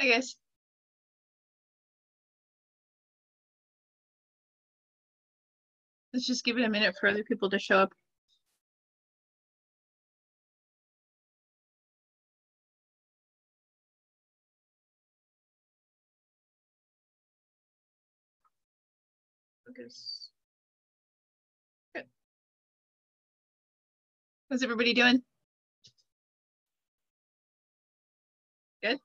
Hi, guys. Let's just give it a minute for other people to show up. Focus. Good. How's everybody doing? Good.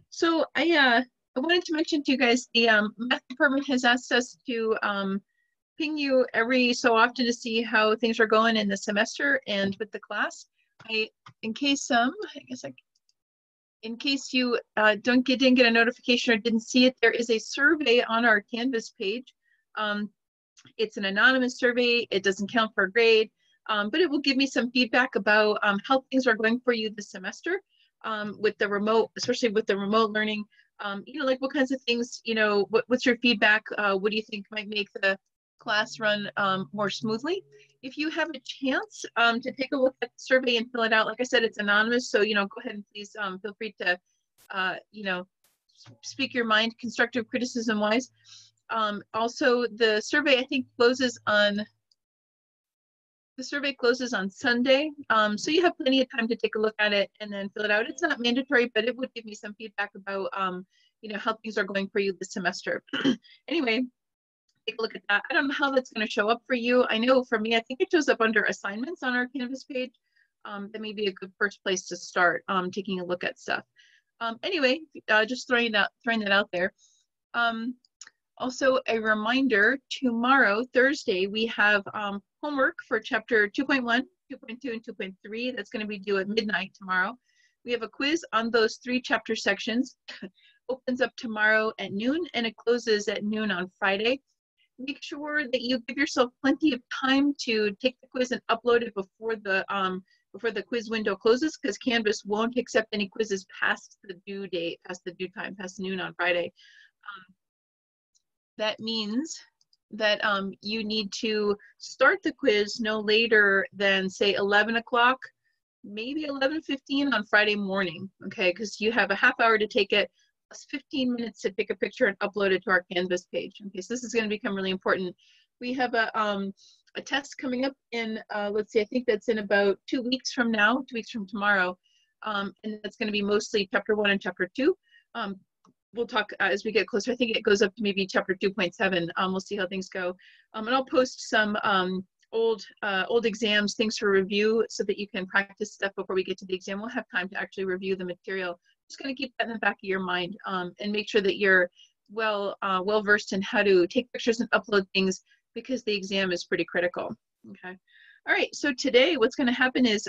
So I wanted to mention to you guys the math department has asked us to ping you every so often to see how things are going in the semester and with the class. In case you didn't get a notification or didn't see it, there is a survey on our Canvas page. It's an anonymous survey. It doesn't count for a grade, but it will give me some feedback about how things are going for you this semester with the remote, especially with the remote learning. Like what kinds of things, what's your feedback? What do you think might make the class run more smoothly? If you have a chance to take a look at the survey and fill it out, like I said, it's anonymous. So, go ahead and please feel free to, speak your mind, constructive criticism wise. Also, the survey, I think, closes on Sunday. So you have plenty of time to take a look at it and then fill it out. It's not mandatory, but it would give me some feedback about, how things are going for you this semester. Anyway, take a look at that. I don't know how that's going to show up for you. I know for me, I think it shows up under assignments on our Canvas page. That may be a good first place to start taking a look at stuff. Anyway, just throwing that out there. Also, a reminder, tomorrow, Thursday, we have homework for chapter 2.1, 2.2, and 2.3. That's going to be due at midnight tomorrow. We have a quiz on those 3 chapter sections. Opens up tomorrow at noon, and it closes at noon on Friday. Make sure that you give yourself plenty of time to take the quiz and upload it before the quiz window closes, because Canvas won't accept any quizzes past the due date, past the due time, past noon on Friday. That means that you need to start the quiz no later than, say, 11 o'clock, maybe 11:15 on Friday morning, okay? Because you have a half hour to take it, plus 15 minutes to take a picture and upload it to our Canvas page. Okay, so this is going to become really important. We have a test coming up in, let's see, I think that's in about 2 weeks from now, 2 weeks from tomorrow, and that's going to be mostly chapter 1 and chapter 2. We'll talk as we get closer. I think it goes up to maybe chapter 2.7. We'll see how things go. And I'll post some old exams, things for review, so that you can practice stuff before we get to the exam. We'll have time to actually review the material. Just going to keep that in the back of your mind and make sure that you're well versed in how to take pictures and upload things, because the exam is pretty critical. Okay. All right. So today, what's going to happen is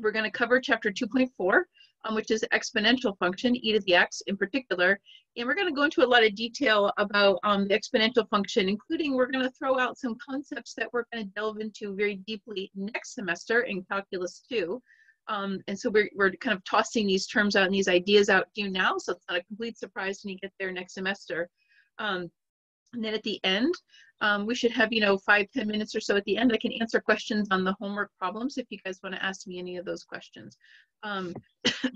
we're going to cover chapter 2.4. Which is exponential function, e to the x in particular. And we're going to go into a lot of detail about the exponential function, including we're going to throw out some concepts that we're going to delve into very deeply next semester in Calculus 2. And so we're kind of tossing these terms out and these ideas out to you now, so it's not a complete surprise when you get there next semester. And then at the end, we should have, 5-10 minutes or so at the end. I can answer questions on the homework problems if you guys want to ask me any of those questions.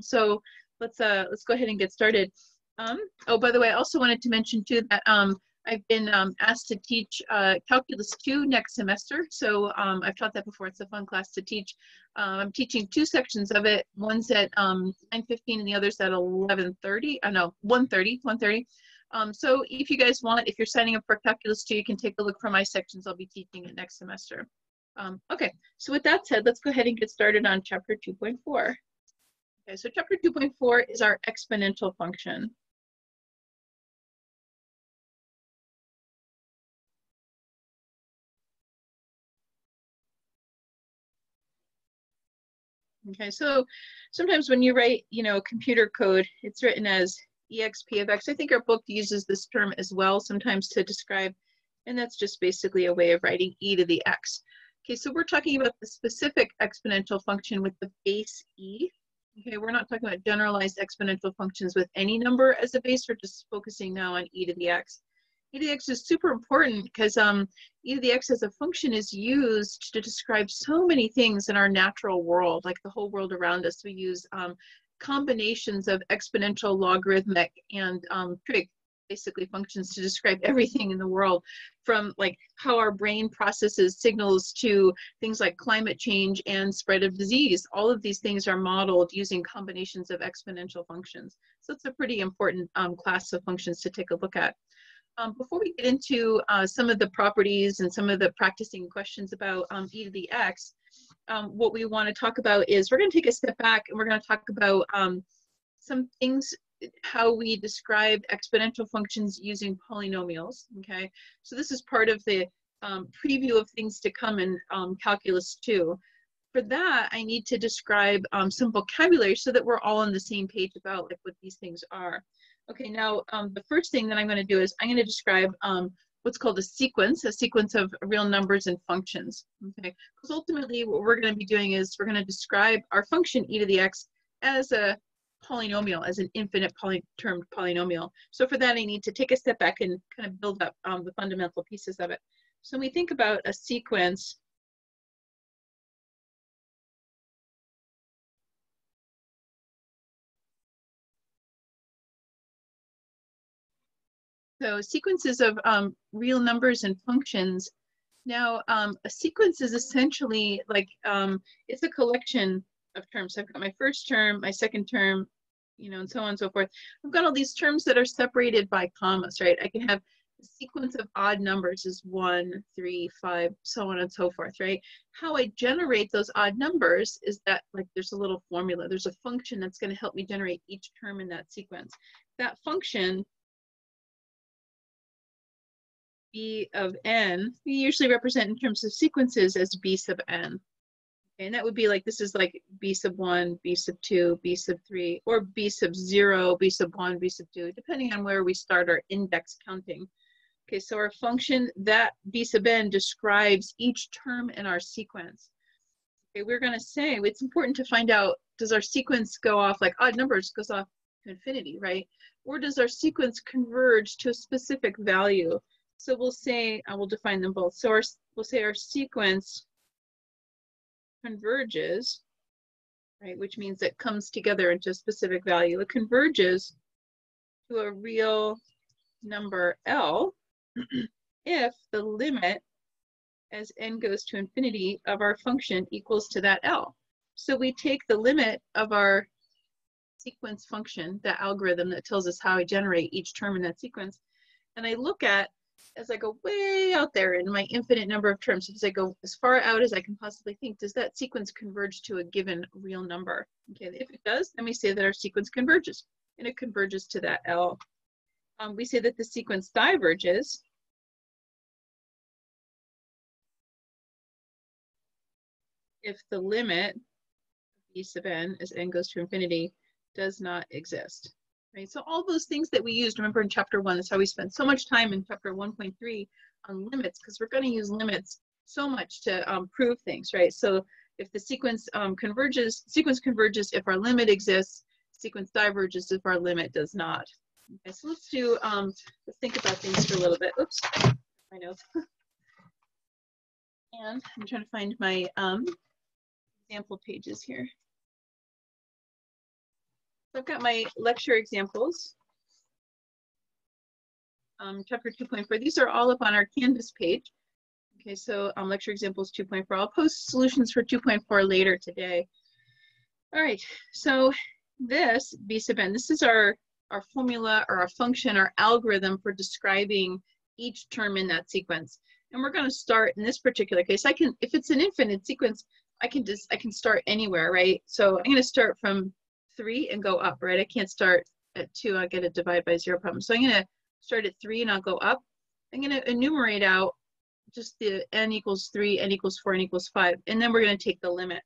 So let's go ahead and get started. Oh, by the way, I also wanted to mention too that I've been asked to teach Calculus 2 next semester. So I've taught that before. It's a fun class to teach. I'm teaching 2 sections of it. One's at 9:15 and the other's at 11:30. No, 1:30. So if you guys want, if you're signing up for Calculus 2, you can take a look for my sections. I'll be teaching it next semester. Okay, so with that said, let's go ahead and get started on chapter 2.4. Okay, so chapter 2.4 is our exponential function. Okay, so sometimes when you write, computer code, it's written as exp of x. I think our book uses this term as well sometimes to describe, and that's just basically a way of writing e to the x. Okay, so we're talking about the specific exponential function with the base e. Okay, we're not talking about generalized exponential functions with any number as a base. We're just focusing now on e to the x. e to the x is super important because e to the x as a function is used to describe so many things in our natural world, like the whole world around us. We use combinations of exponential, logarithmic, and trig, basically functions to describe everything in the world, from like how our brain processes signals to things like climate change and spread of disease. All of these things are modeled using combinations of exponential functions. So it's a pretty important class of functions to take a look at. Before we get into some of the properties and some of the practicing questions about e to the x, what we want to talk about is we're going to take a step back and we're going to talk about some things, how we describe exponential functions using polynomials, okay? So this is part of the preview of things to come in calculus 2. For that, I need to describe some vocabulary so that we're all on the same page about like what these things are. Okay, now the first thing that I'm going to do is I'm going to describe what's called a sequence of real numbers and functions, okay? Because ultimately what we're going to be doing is we're going to describe our function e to the x as a polynomial, as an infinite termed polynomial. So for that, I need to take a step back and kind of build up the fundamental pieces of it. So when we think about a sequence, so sequences of real numbers and functions. Now, a sequence is essentially like, it's a collection of terms. So I've got my first term, my second term, you know, and so on and so forth. I've got all these terms that are separated by commas, right? I can have a sequence of odd numbers is 1, 3, 5, so on and so forth, right? How I generate those odd numbers is that, like, there's a little formula. There's a function that's going to help me generate each term in that sequence. That function, b of n, we usually represent in terms of sequences as b sub n. Okay, and that would be like, this is like b sub 1, b sub 2, b sub 3, or b sub 0, b sub 1, b sub 2, depending on where we start our index counting. Okay, so our function, that b sub n, describes each term in our sequence. Okay, we're going to say, it's important to find out, does our sequence go off, like odd numbers goes off to infinity, right? Or does our sequence converge to a specific value? So we'll say, I will define them both. So we'll say our sequence converges, right, which means it comes together into a specific value. It converges to a real number L if the limit as n goes to infinity of our function equals to that L. So we take the limit of our sequence function, that algorithm that tells us how I generate each term in that sequence, and I look at, as I go way out there in my infinite number of terms, as I go as far out as I can possibly think, does that sequence converge to a given real number? Okay, if it does, then we say that our sequence converges, and it converges to that L. We say that the sequence diverges if the limit b sub n as n goes to infinity does not exist. Right? So all those things that we used, remember in chapter 1, that's how we spent so much time in chapter 1.3 on limits, because we're going to use limits so much to prove things, right? So if the sequence converges if our limit exists, sequence diverges if our limit does not. Okay, so let's do, let's think about things for a little bit. Oops, my notes. And I'm trying to find my example pages here. So I've got my lecture examples, chapter 2.4. These are all up on our Canvas page. Okay, so lecture examples 2.4. I'll post solutions for 2.4 later today. All right, so this b sub n, this is our formula or our function, our algorithm for describing each term in that sequence. And we're going to start in this particular case. I can, if it's an infinite sequence, I can start anywhere, right? So I'm going to start from 3 and go up, right? I can't start at 2. I get a divide by 0 problem. So I'm going to start at 3 and I'll go up. I'm going to enumerate out just the n equals 3, n equals 4, n equals 5, and then we're going to take the limit.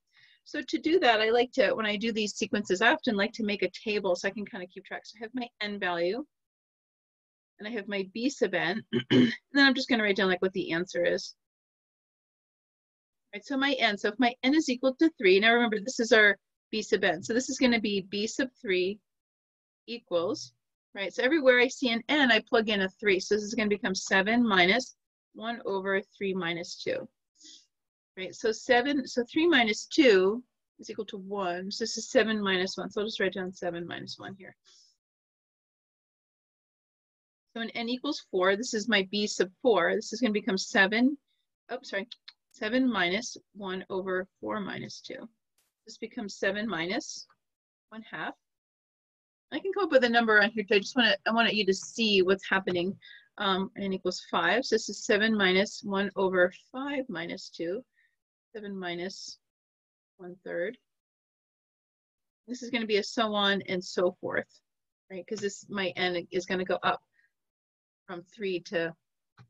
So to do that, I like to, when I do these sequences, I often like to make a table so I can kind of keep track. So I have my n value, and I have my b sub n, and then I'm just going to write down like what the answer is. Right, so my n, so if my n is equal to 3, now remember this is our b sub n, so this is going to be b sub 3 equals right? So everywhere I see an n, I plug in a 3. So this is going to become 7 minus 1 over 3 minus 2. Right, so 3 minus 2 is equal to 1. So this is 7 minus 1. So I'll just write down 7 minus 1 here. So when n equals 4, this is my b sub 4. This is going to become 7 minus 1 over 4 minus 2. This becomes 7 minus 1/2. I can come up with a number on here too. I want you to see what's happening. N equals 5. So this is 7 minus 1 over 5 minus 2. 7 minus 1/3. This is going to be a so on and so forth, right? Because my n is going to go up from 3 to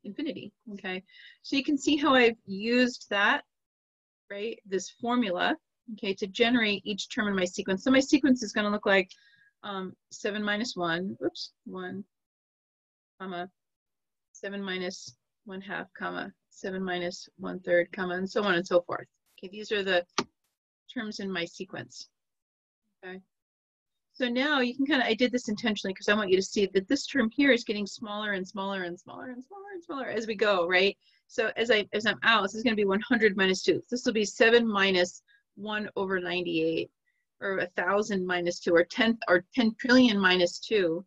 infinity, okay? So you can see how I've used that, right? This formula, okay, to generate each term in my sequence. So my sequence is going to look like 7 minus 1, 1, comma, 7 minus 1/2, comma, 7 minus 1/3, comma, and so on and so forth. Okay, these are the terms in my sequence. Okay. So now you can I did this intentionally because I want you to see that this term here is getting smaller and smaller and smaller and smaller and smaller as we go, right? So as I'm out, this is going to be 100 minus 2. This will be 7 minus 1 over 98, or 1,000 minus 2, or 10 trillion minus 2.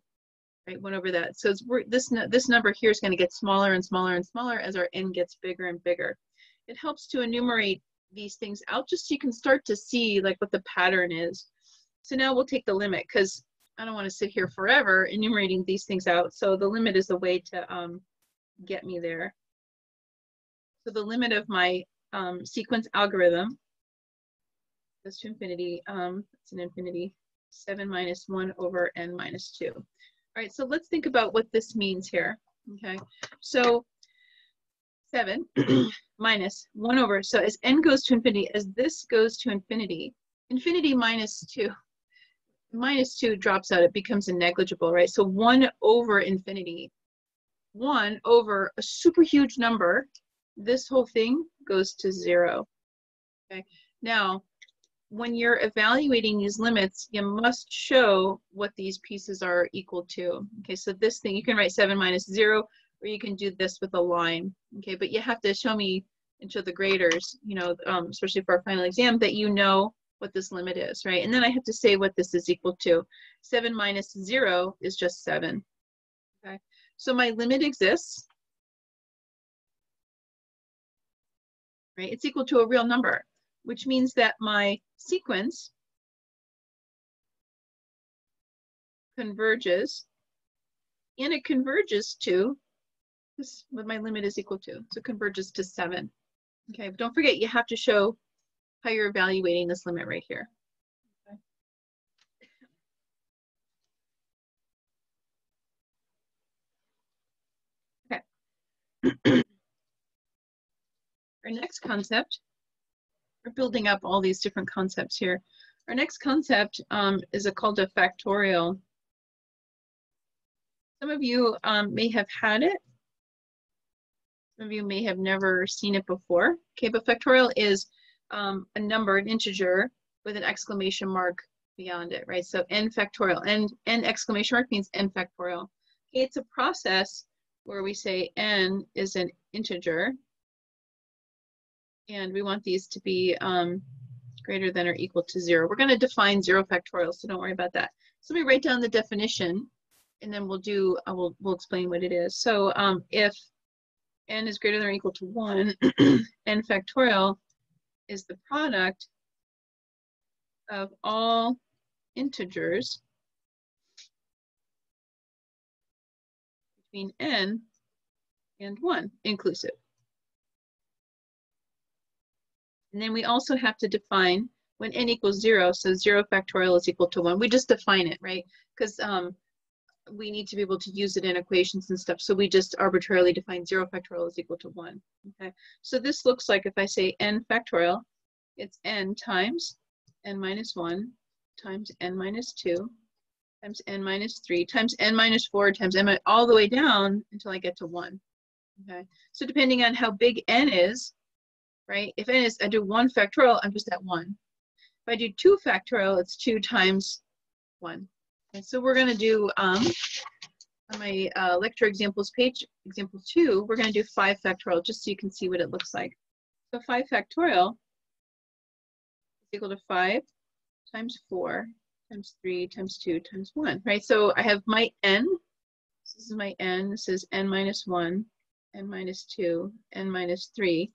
Right, 1 over that. So this number here is going to get smaller and smaller and smaller as our n gets bigger and bigger. It helps to enumerate these things out just so you can start to see like what the pattern is. So now we'll take the limit because I don't want to sit here forever enumerating these things out. So the limit is the way to get me there. So the limit of my sequence algorithm goes to infinity. It's an infinity. 7 minus 1 over n minus 2. All right, so let's think about what this means here, okay? So 7 minus 1 over, so as n goes to infinity, as this goes to infinity, infinity minus 2 drops out, it becomes a negligible, right? So 1 over infinity, 1 over a super huge number, this whole thing goes to 0, okay? Now, when you're evaluating these limits, you must show what these pieces are equal to. Okay, so this thing, you can write 7 minus 0, or you can do this with a line. Okay, but you have to show me, and show the graders, you know, especially for our final exam, that you know what this limit is, right? And then I have to say what this is equal to. 7 minus 0 is just 7. Okay, so my limit exists, right? It's equal to a real number, which means that my sequence converges, and it converges to this, what my limit is equal to. So it converges to 7. Okay, but don't forget, you have to show how you're evaluating this limit right here. Okay. Our next concept, we're building up all these different concepts here. Our next concept is called a factorial. Some of you may have had it. Some of you may have never seen it before. Okay, but factorial is a number, an integer, with an exclamation mark beyond it, right? So n factorial, n exclamation mark means n factorial. Okay, it's a process where we say n is an integer, and we want these to be greater than or equal to 0. We're going to define 0 factorial, so don't worry about that. So let me write down the definition, and then we'll explain what it is. So if n is greater than or equal to 1, n factorial is the product of all integers between n and 1 inclusive. And then we also have to define when n equals 0, so 0 factorial is equal to 1. We just define it, right? Because we need to be able to use it in equations and stuff. So we just arbitrarily define 0 factorial is equal to 1. Okay. So this looks like if I say n factorial, it's n times n minus 1 times n minus 2 times n minus 3 times n minus 4 times n all the way down until I get to 1. Okay. So depending on how big n is, right? If n is, I do 1 factorial, I'm just at 1. If I do 2 factorial, it's 2 times 1. And so we're going to do, on my lecture examples page, example 2, we're going to do 5 factorial, just so you can see what it looks like. So 5 factorial is equal to 5 times 4 times 3 times 2 times 1, right? So I have my n. This is my n. This is n minus 1, n minus 2, n minus 3,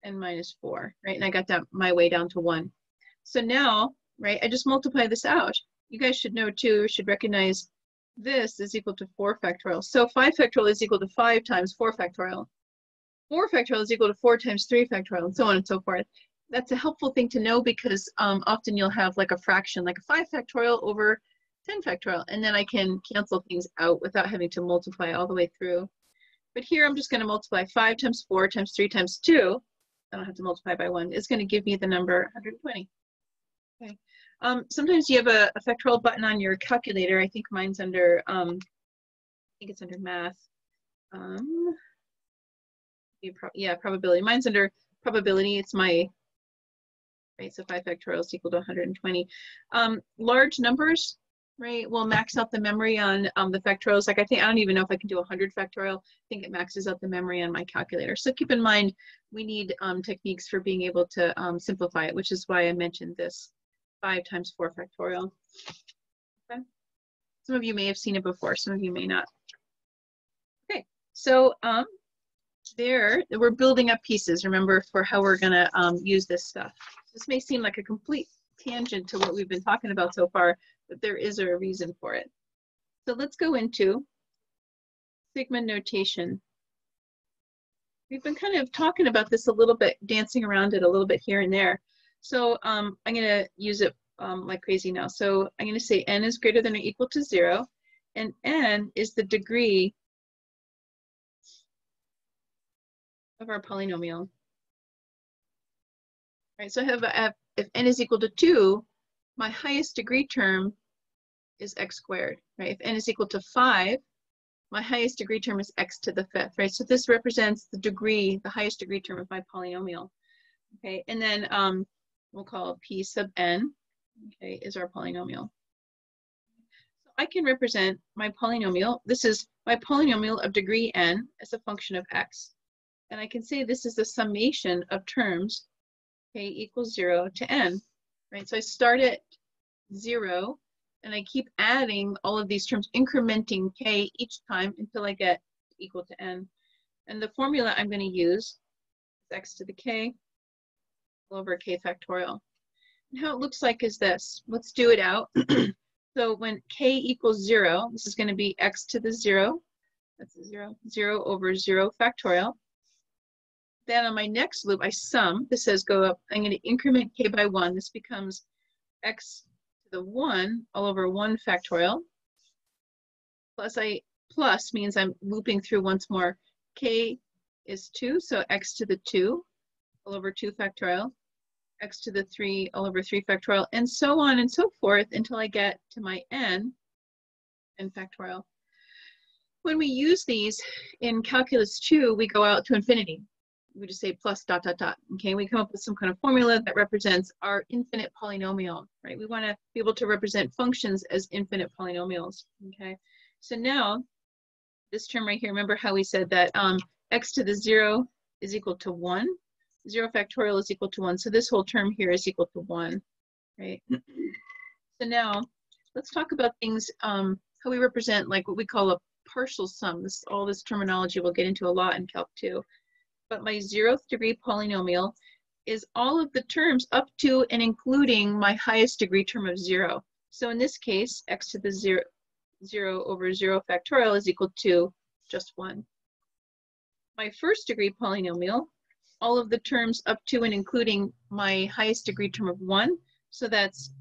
n minus 4, right? And I got that my way down to 1. So now, right, I just multiply this out. You guys should know too, should recognize this is equal to 4 factorial. So 5 factorial is equal to 5 times 4 factorial. 4 factorial is equal to 4 times 3 factorial, and so on and so forth. That's a helpful thing to know because often you'll have like a fraction, like a 5 factorial over 10 factorial, and then I can cancel things out without having to multiply all the way through. But here I'm just going to multiply 5 times 4 times 3 times 2. I don't have to multiply by 1. It's going to give me the number 120. Okay. Sometimes you have a factorial button on your calculator. I think mine's under, I think it's under math. Yeah, probability. Mine's under probability. It's my, right, so 5 factorial is equal to 120. Large numbers, right, will max out the memory on the factorials. Like I don't even know if I can do 100 factorial. I think it maxes out the memory on my calculator. So keep in mind, we need techniques for being able to simplify it, which is why I mentioned this 5 times 4 factorial. Okay. Some of you may have seen it before, some of you may not. Okay, so there, we're building up pieces, remember, for how we're gonna use this stuff. This may seem like a complete tangent to what we've been talking about so far, but there is a reason for it. So let's go into sigma notation. We've been kind of talking about this a little bit, dancing around it a little bit here and there. So I'm gonna use it like crazy now. So I'm gonna say n is greater than or equal to 0, and n is the degree of our polynomial. Right, so I have if n is equal to 2, my highest degree term is x squared, right? If n is equal to 5, my highest degree term is x to the 5th, right? So this represents the degree, the highest degree term of my polynomial, okay? And then we'll call p sub n, okay, is our polynomial. So I can represent my polynomial. This is my polynomial of degree n as a function of x. And I can say this is the summation of terms k equals 0 to n, right? So I start at 0, and I keep adding all of these terms, incrementing k each time until I get equal to n. And the formula I'm going to use is x to the k over k factorial. And how it looks like is this. Let's do it out. So when k equals 0, this is going to be x to the 0. That's a 0. 0 over 0 factorial. Then on my next loop, I sum. This says go up. I'm going to increment k by 1. This becomes x to the 1 all over 1 factorial. Plus means I'm looping through once more. K is 2, so x to the 2 all over 2 factorial. X to the 3 all over 3 factorial, and so on and so forth until I get to my n factorial. When we use these in calculus 2, we go out to infinity. We just say plus dot dot dot. Okay, we come up with some kind of formula that represents our infinite polynomial, right? We want to be able to represent functions as infinite polynomials. Okay, so now this term right here, remember how we said that x to the 0 is equal to 1. 0 factorial is equal to 1. So this whole term here is equal to 1, right? So now let's talk about things, how we represent like what we call a partial sum. All this terminology we'll get into a lot in Calc 2. But my 0th degree polynomial is all of the terms up to and including my highest degree term of 0. So in this case, x to the 0 over 0 factorial is equal to just 1. My 1st degree polynomial, all of the terms up to and including my highest degree term of 1. So that's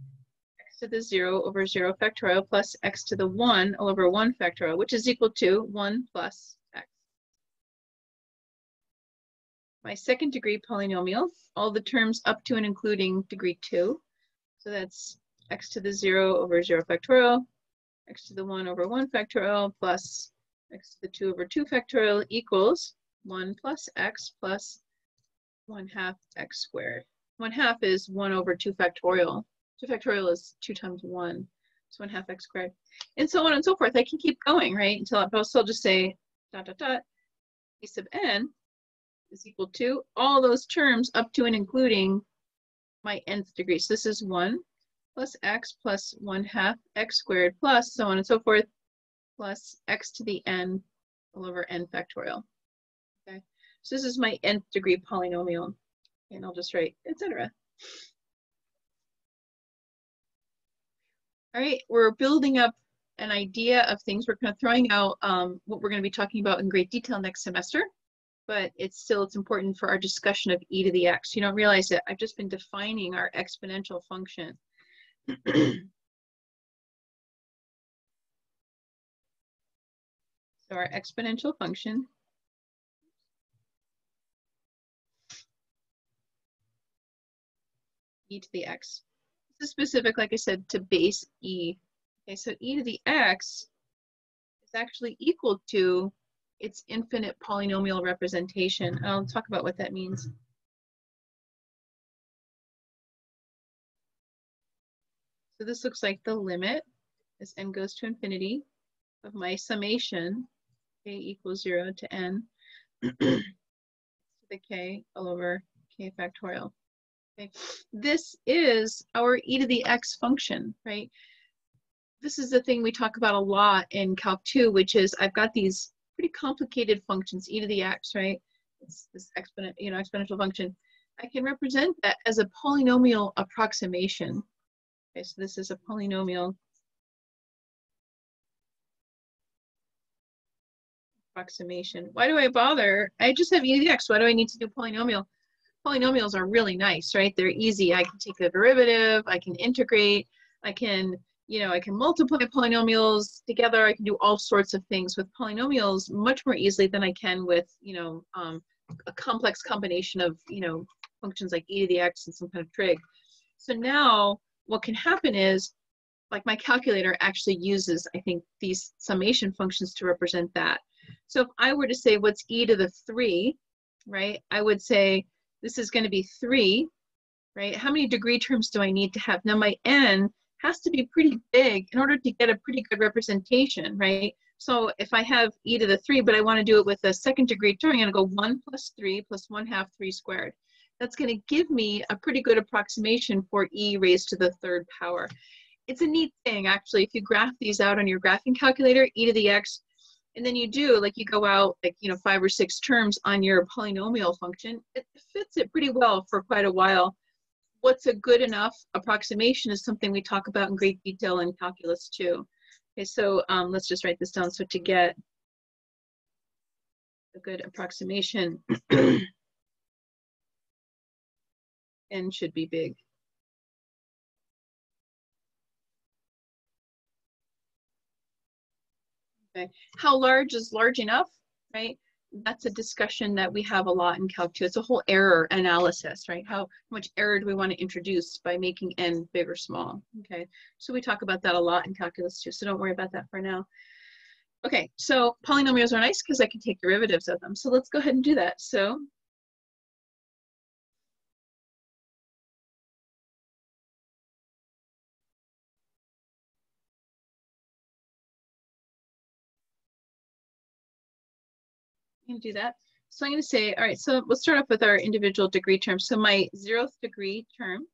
x to the 0 over 0 factorial plus x to the 1 all over 1 factorial, which is equal to 1 plus x. My 2nd degree polynomial, all the terms up to and including degree 2. So that's x to the 0 over 0 factorial, x to the 1 over 1 factorial plus x to the 2 over 2 factorial equals 1 plus x plus 1/2 x squared. 1/2 is 1 over 2 factorial. 2 factorial is 2 times 1. So 1/2 x squared, and so on and so forth. I can keep going, right? Until I'll just say dot dot dot a sub n is equal to all those terms up to and including my nth degree. So this is 1 plus x plus 1/2 x squared plus so on and so forth plus x to the n all over n factorial. Okay, so this is my nth degree polynomial, and I'll just write etc. All right, we're building up an idea of things. We're kind of throwing out what we're going to be talking about in great detail next semester, but it's important for our discussion of e to the x. You don't realize that I've just been defining our exponential function. So our exponential function e to the x. This is specific, like I said, to base e. Okay, so e to the x is actually equal to its infinite polynomial representation. And I'll talk about what that means. So this looks like the limit as n goes to infinity of my summation k equals 0 to n to the k all over k factorial. Okay, this is our e to the x function, right? This is the thing we talk about a lot in Calc 2, which is I've got these pretty complicated functions, e to the x, right? It's this exponential function. I can represent that as a polynomial approximation. Okay, so this is a polynomial approximation. Why do I bother? I just have e to the x. Why do I need to do polynomial? Polynomials are really nice, right? They're easy. I can take the derivative, I can integrate, I can multiply polynomials together. I can do all sorts of things with polynomials much more easily than I can with, a complex combination of, functions like e to the x and some kind of trig. So now what can happen is, like my calculator actually uses, I think, these summation functions to represent that. So if I were to say what's e to the 3, right, I would say this is going to be 3, right? How many degree terms do I need to have? Now my n has to be pretty big in order to get a pretty good representation, right? So if I have e to the 3, but I want to do it with a second degree term, I'm going to go 1 plus 3 plus 1/2 3 squared. That's going to give me a pretty good approximation for e raised to the 3rd power. It's a neat thing, actually. If you graph these out on your graphing calculator, e to the x, and then you go out 5 or 6 terms on your polynomial function, it fits it pretty well for quite a while. What's a good enough approximation is something we talk about in great detail in calculus 2. Okay, so let's just write this down. So to get a good approximation, n should be big. Okay, how large is large enough, right? That's a discussion that we have a lot in Calc 2. It's a whole error analysis, right? How much error do we want to introduce by making n big or small? Okay, so we talk about that a lot in calculus 2, so don't worry about that for now. Okay, so polynomials are nice because I can take derivatives of them. So let's go ahead and do that. So I'm going to do that. So I'm going to say, all right, so we'll start off with our individual degree terms. So my 0th degree term,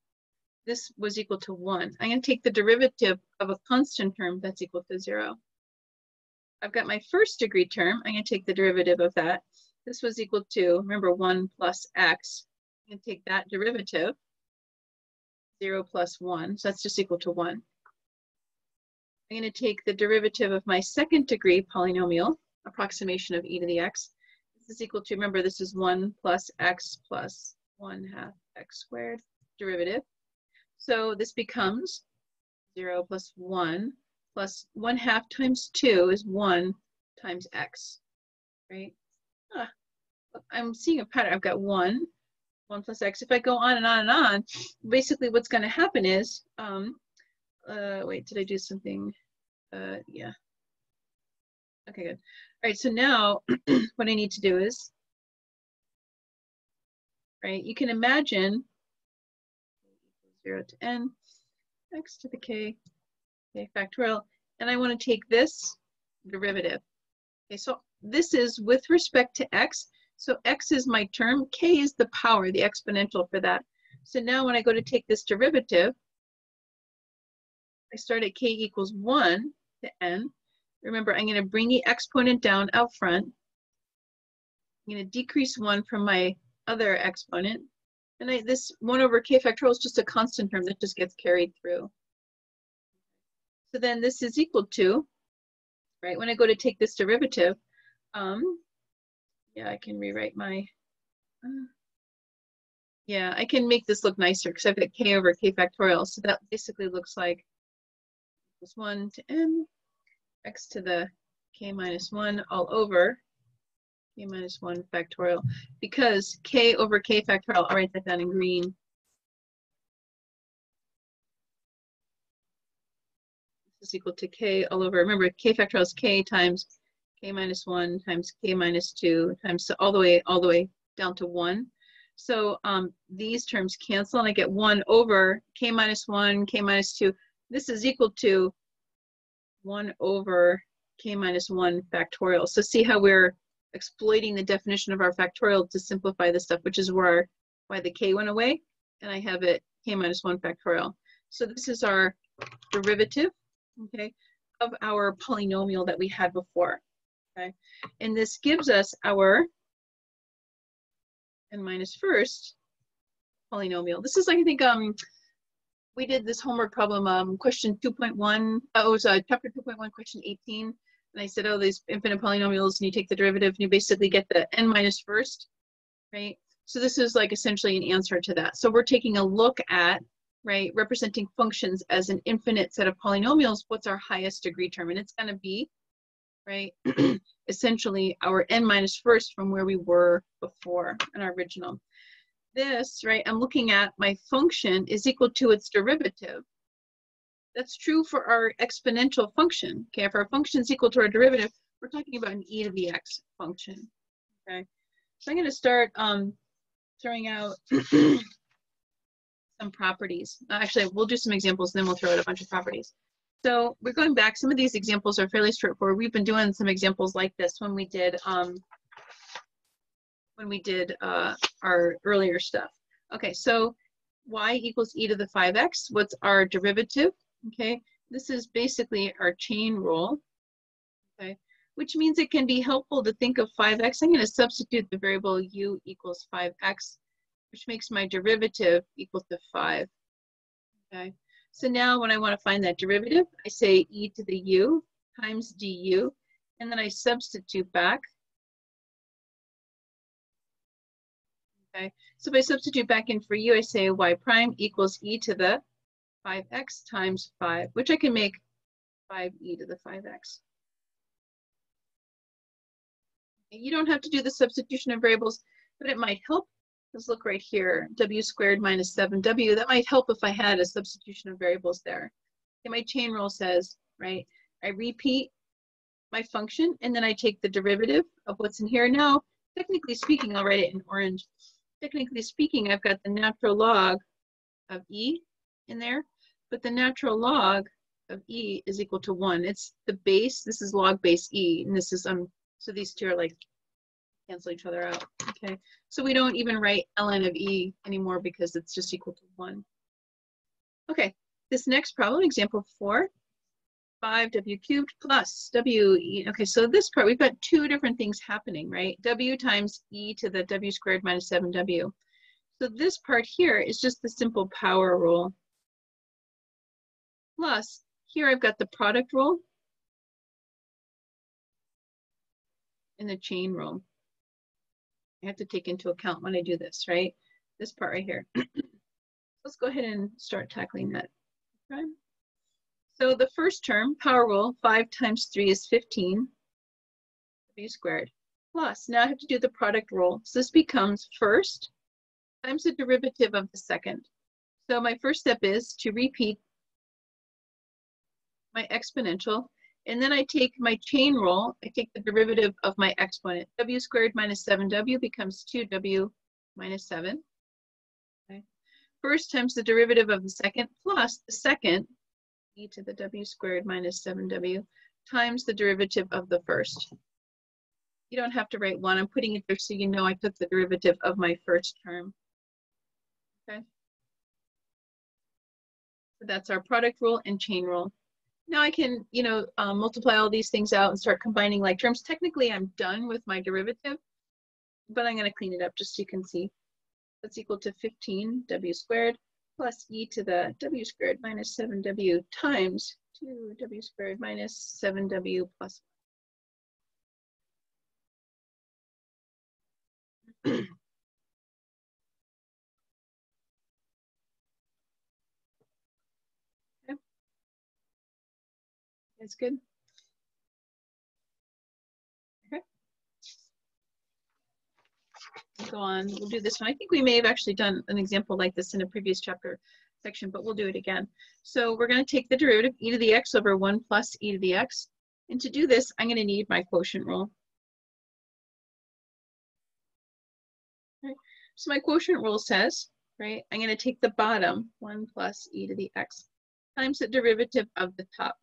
this was equal to 1. I'm going to take the derivative of a constant term that's equal to 0. I've got my 1st degree term. I'm going to take the derivative of that. This was equal to, remember, 1 plus x. I'm going to take that derivative, 0 plus 1. So that's just equal to 1. I'm going to take the derivative of my 2nd degree polynomial, approximation of e to the x. This is equal to, remember, this is 1 plus x plus 1/2 x squared derivative. So this becomes 0 plus 1 plus 1/2 times 2 is 1 times x, right? I'm seeing a pattern. I've got 1 plus x. If I go on and on and on, basically what's going to happen is, wait, did I do something? Yeah. Okay, good. All right, so now what I need to do is, right, you can imagine 0 to n, x to the k okay, factorial, and I want to take this derivative. Okay, so this is with respect to x. So x is my term, k is the power, the exponential for that. So now when I go to take this derivative, I start at k equals 1 to n. Remember, I'm going to bring the exponent down out front. I'm going to decrease 1 from my other exponent. And this 1 over k factorial is just a constant term that just gets carried through. So then this is equal to, right, when I go to take this derivative, yeah, I can rewrite my, yeah, I can make this look nicer because I've got k over k factorial. So that basically looks like equals 1 to n, x to the k minus 1 all over k minus 1 factorial. Because k over k factorial, I'll write that down in green. This is equal to k all over, remember k factorial is k times k minus 1 times k minus 2 times all the way down to 1. So these terms cancel and I get 1 over k minus 1, k minus 2. This is equal to 1 over k minus 1 factorial. So see how we're exploiting the definition of our factorial to simplify this stuff, which is why the k went away, and I have it k minus 1 factorial. So this is our derivative, okay, of our polynomial that we had before, okay? And this gives us our n minus first polynomial. This is like, I think, we did this homework problem, question 2.1, it was chapter 2.1, question 18. And I said, oh, these infinite polynomials, and you take the derivative, and you basically get the n minus first, right? So this is like essentially an answer to that. So we're taking a look at, right, representing functions as an infinite set of polynomials. What's our highest degree term? And it's going to be, right, essentially our n minus first from where we were before in our original. This, right, I'm looking at my function is equal to its derivative. That's true for our exponential function. Okay, if our function is equal to our derivative, we're talking about an e to the x function. Okay, so I'm going to start throwing out some properties. Actually, we'll do some examples, and then we'll throw out a bunch of properties. So we're going back. Some of these examples are fairly straightforward. We've been doing some examples like this when we did our earlier stuff. Okay, so y equals e to the 5x. What's our derivative? Okay, this is basically our chain rule, okay, which means it can be helpful to think of 5x. I'm going to substitute the variable u equals 5x, which makes my derivative equal to 5. Okay, so now when I want to find that derivative, I say e to the u times du, and then I substitute back. Okay, so if I substitute back in for u, I say y prime equals e to the 5x times 5, which I can make 5e to the 5x. You don't have to do the substitution of variables, but it might help. Let's look right here, w squared minus 7w. That might help if I had a substitution of variables there. Okay, my chain rule says, right, I repeat my function, and then I take the derivative of what's in here. Now, technically speaking, I'll write it in orange. Technically speaking, I've got the natural log of e in there, but the natural log of e is equal to 1. It's the base. This is log base e, and this is so these two are like cancel each other out. Okay, so we don't even write ln of e anymore because it's just equal to 1. Okay, this next problem, example 4, 5w cubed plus w. Okay, so this part we've got two different things happening, right? W times e to the w squared minus 7w. So this part here is just the simple power rule. Plus, here I've got the product rule and the chain rule. I have to take into account when I do this, right? This part right here. Let's go ahead and start tackling that. Okay. So the first term, power rule, 5 times 3 is 15, w squared. Plus, now I have to do the product rule. So this becomes first times the derivative of the second. So my first step is to repeat my exponential, and then I take my chain rule, I take the derivative of my exponent. W squared minus 7w becomes 2w minus 7. Okay. First times the derivative of the second plus the second, e to the w squared minus 7w times the derivative of the first. You don't have to write 1. I'm putting it there so you know I took the derivative of my first term. Okay. So that's our product rule and chain rule. Now I can, multiply all these things out and start combining like terms. Technically, I'm done with my derivative, but I'm going to clean it up just so you can see. That's equal to 15w squared plus e to the w squared minus 7w times 2w squared minus 7w plus 1. Okay. That's good. Okay. Go on, we'll do this one. I think we may have actually done an example like this in a previous chapter section, but we'll do it again. So we're going to take the derivative e to the x over 1 plus e to the x. And to do this, I'm going to need my quotient rule. Okay. So my quotient rule says, right, I'm going to take the bottom, 1 plus e to the x, times the derivative of the top.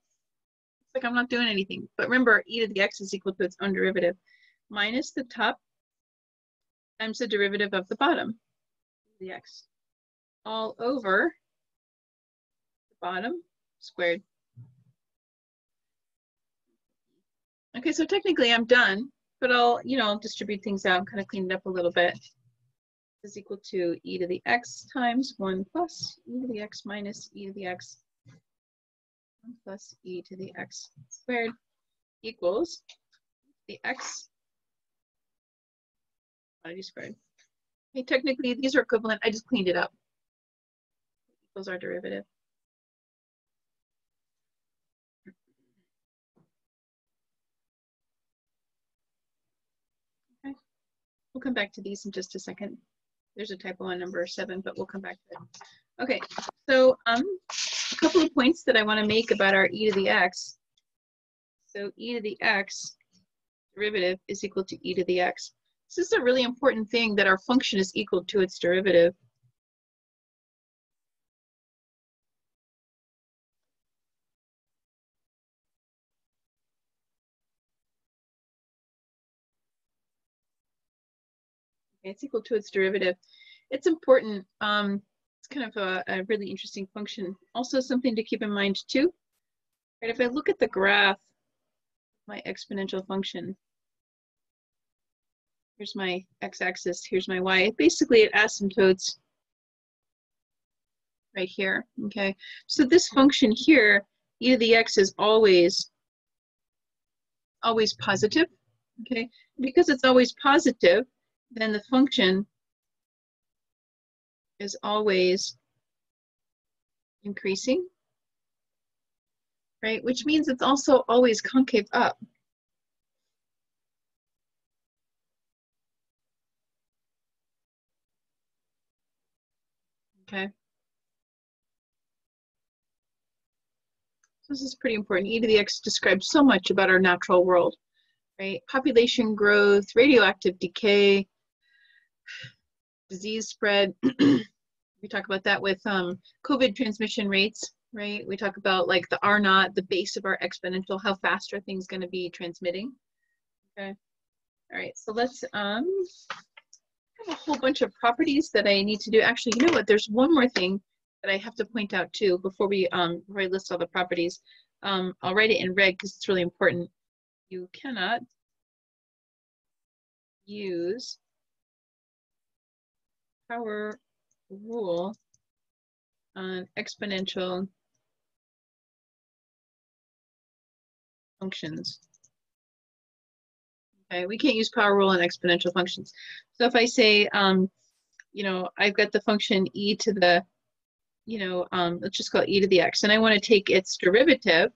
It's like I'm not doing anything. But remember, e to the x is equal to its own derivative, minus the top times the derivative of the bottom, the x, all over the bottom squared. Okay, so technically I'm done, but I'll distribute things out and kind of clean it up a little bit. This is equal to e to the x times 1 plus e to the x minus e to the x 1 plus e to the x squared equals the x quantity squared. Okay, technically these are equivalent. I just cleaned it up. Equals our derivative. Okay, we'll come back to these in just a second. There's a typo on number 7, but we'll come back to it. Okay, so a couple of points that I want to make about our e to the x. So e to the x derivative is equal to e to the x. This is a really important thing, that our function is equal to its derivative. Okay, it's equal to its derivative. It's important. It's kind of a really interesting function. Also something to keep in mind too. Right, if I look at the graph, my exponential function, here's my x-axis, here's my y. Basically, it asymptotes right here, okay? So this function here, e to the x, is always positive, okay? Because it's always positive, then the function is always increasing, right? Which means it's also always concave up. Okay. So this is pretty important. E to the x describes so much about our natural world, right? Population growth, radioactive decay, disease spread. We talk about that with COVID transmission rates, right? We talk about like the R0, the base of our exponential, how fast are things going to be transmitting? Okay. All right, so let's have a whole bunch of properties that I need to do. Actually, you know what? There's one more thing that I have to point out too before we list all the properties. I'll write it in red because it's really important. You cannot use power rule on exponential functions. Okay, we can't use power rule on exponential functions. So if I say, I've got the function e to the, let's just call it e to the x, and I want to take its derivative,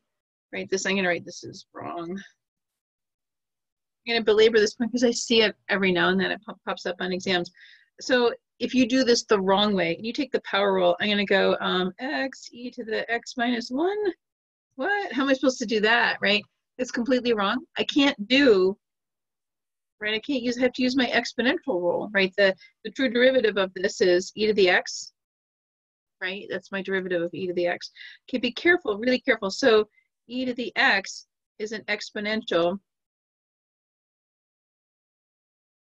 right? I'm going to write this is wrong. I'm going to belabor this point because I see it every now and then. It pops up on exams. So if you do this the wrong way, you take the power rule, I'm going to go x e to the x minus 1. What? How am I supposed to do that, right? It's completely wrong. I can't do, right? I have to use my exponential rule, right? The true derivative of this is e to the x right? That's my derivative of e to the x. Okay, be careful, really careful. So e to the x is an exponential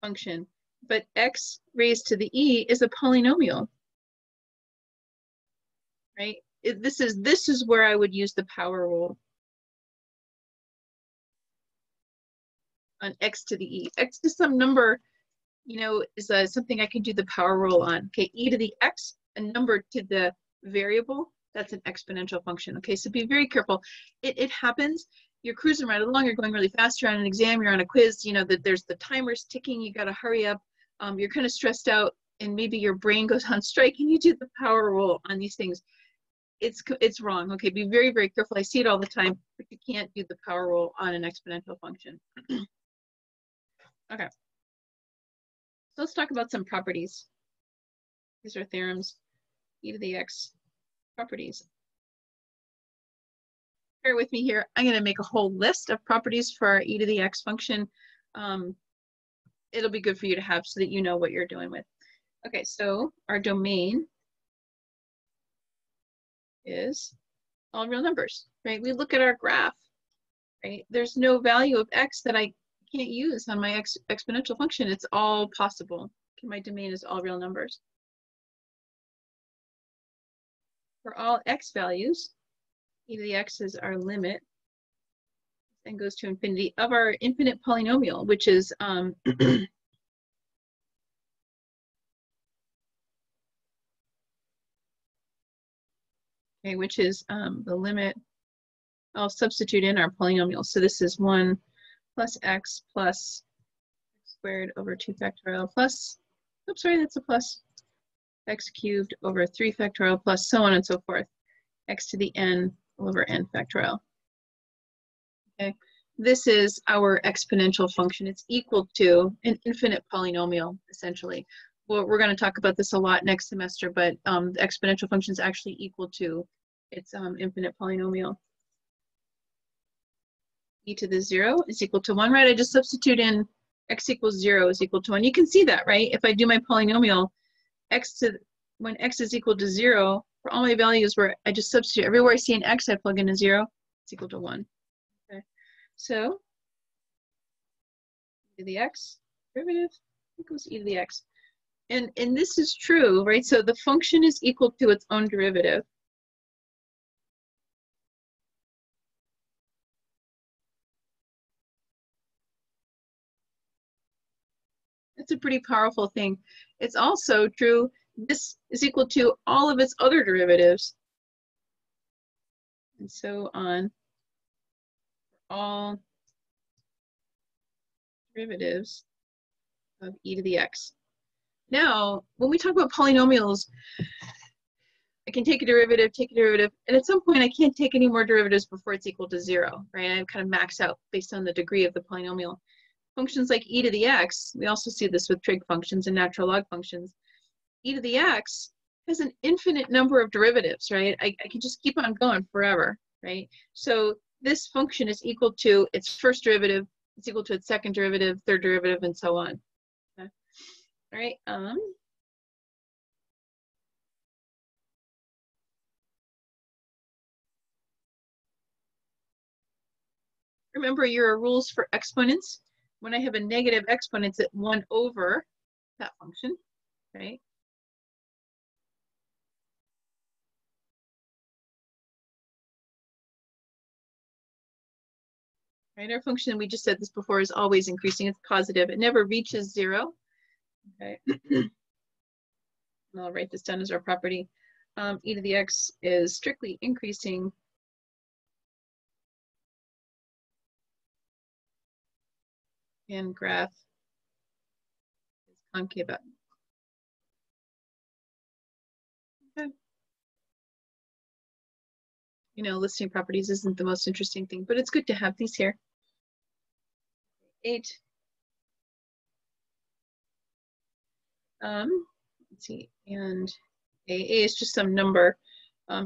function, but x raised to the e is a polynomial, right? This is where I would use the power rule on x to the e. X is some number, you know, is something I can do the power rule on. Okay, e to the x, a number to the variable, that's an exponential function. Okay, so be very careful. It happens. You're cruising right along, you're going really fast, you're on an exam, you're on a quiz, you know, that there's the timers ticking, you gotta hurry up. You're kind of stressed out, and maybe your brain goes on strike, and you do the power rule on these things. It's wrong. Okay, be very, very careful. I see it all the time, but you can't do the power rule on an exponential function. Okay. So let's talk about some properties. These are theorems, e to the x properties. Bear with me here. I'm going to make a whole list of properties for our e to the x function. It'll be good for you to have so that you know what you're doing with. Okay, so our domain is all real numbers, right? We look at our graph, right? There's no value of x that I can't use on my exponential function. It's all possible. Okay, my domain is all real numbers. For all x values, e to the x is our limit and goes to infinity of our infinite polynomial, which is okay, which is the limit. I'll substitute in our polynomial. So this is 1 plus x squared over 2 factorial plus, oops, sorry, that's a plus, x cubed over 3 factorial plus so on and so forth, x to the n over n factorial. Okay, this is our exponential function. It's equal to an infinite polynomial, essentially. Well, we're going to talk about this a lot next semester, but the exponential function is actually equal to its infinite polynomial. E to the 0 is equal to 1, right? I just substitute in x equals 0 is equal to 1. You can see that, right? If I do my polynomial, when x is equal to 0, for all my values where I just substitute, everywhere I see an x, I plug in a 0, it's equal to 1. Okay, so e to the x derivative equals e to the x. And this is true, right? So the function is equal to its own derivative. It's a pretty powerful thing. It's also true, this is equal to all of its other derivatives. And so on, all derivatives of e to the x. Now, when we talk about polynomials, I can take a derivative, and at some point I can't take any more derivatives before it's equal to 0, right? I kind of max out based on the degree of the polynomial. Functions like e to the x, we also see this with trig functions and natural log functions. E to the x has an infinite number of derivatives, right? I can just keep on going forever, right? So this function is equal to its first derivative, it's equal to its second derivative, third derivative, and so on. Okay. All right. Remember your rules for exponents. When I have a negative exponent, it's at 1 over that function, right? Right, our function, we just said this before, is always increasing. It's positive. It never reaches 0. Okay. And I'll write this down as our property. E to the x is strictly increasing and graph is concave up. Okay. You know, listing properties isn't the most interesting thing, but it's good to have these here. 8. Let's see, and a is just some number.